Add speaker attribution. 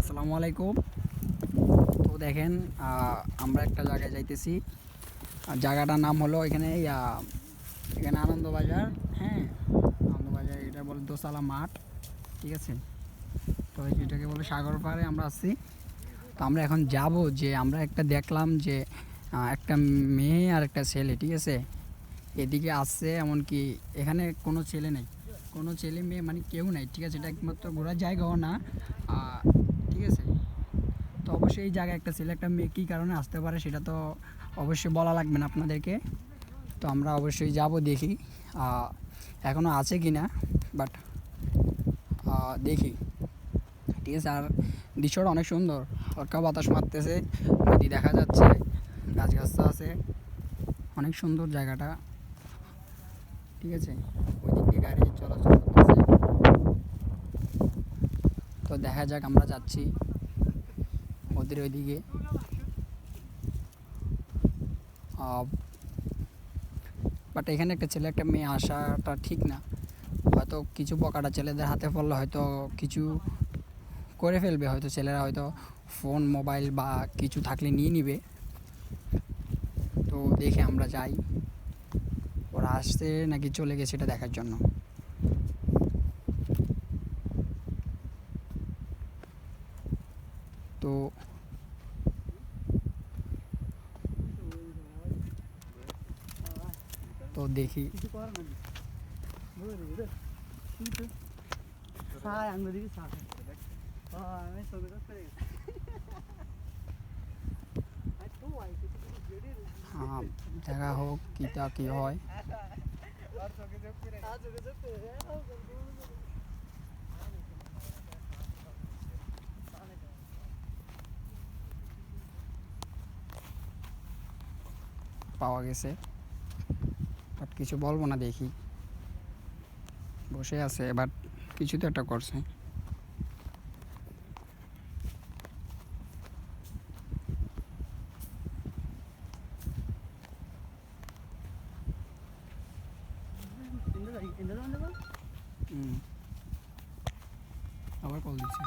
Speaker 1: আসসালামু আলাইকুম। তো দেখেন, আমরা একটা জায়গায় যাইতেছি। জায়গাটার নাম হলো এখানে এখানে আনন্দবাজার। হ্যাঁ, আনন্দবাজার, এটা বলে দোতলা মাঠ। ঠিক আছে, তো এটাকে বলে সাগর পাড়ে আমরা আছি। তো আমরা এখন যাব, যে আমরা একটা দেখলাম যে একটা মেয়ে আর একটা ছেলে, ঠিক আছে, এদিকে আসছে। এমনকি এখানে কোনো ছেলে নেই, কোনো ছেলে মেয়ে মানে কেউ নাই। ঠিক আছে, এটা একমাত্র ঘোরার জায়গাও না। ঠিক আছে, তো অবশ্যই এই জায়গায় একটা ছেলে একটা মেয়ে কী কারণে আসতে পারে সেটা তো অবশ্যই বলা লাগবে না আপনাদেরকে। তো আমরা অবশ্যই যাব, দেখি এখনও আছে কি না, বাট দেখি। ঠিক আছে, আর দৃশ্যটা অনেক সুন্দর, হালকা বাতাস মারতেছে, নদী দেখা যাচ্ছে, গাছগাছটা আছে, অনেক সুন্দর জায়গাটা। ঠিক আছে, ওই দিক দিয়ে গাড়ি চলাচল করতেছে। তো দেখা যাক, আমরা যাচ্ছি ওদের ওইদিকে। বাট এখানে একটা ছেলে একটা মেয়ে আসাটা ঠিক না। হয়তো কিছু বকাটা ছেলেদের হাতে পড়লে হয়তো কিছু করে ফেলবে, হয়তো ছেলেরা হয়তো ফোন মোবাইল বা কিছু থাকলে নিয়ে নিবে। তো দেখে আমরা যাই, ওরা আসছে নাকি চলে গেছে এটা দেখার জন্য। তো তো দেখি। হ্যাঁ, দেখা হোক কিটা কি হয়। পাওয়া গেছে, বাট কিছু বলবো না, দেখি। বসে আছে, বাট কিছু তো একটা করছে। আবার কল দিচ্ছে।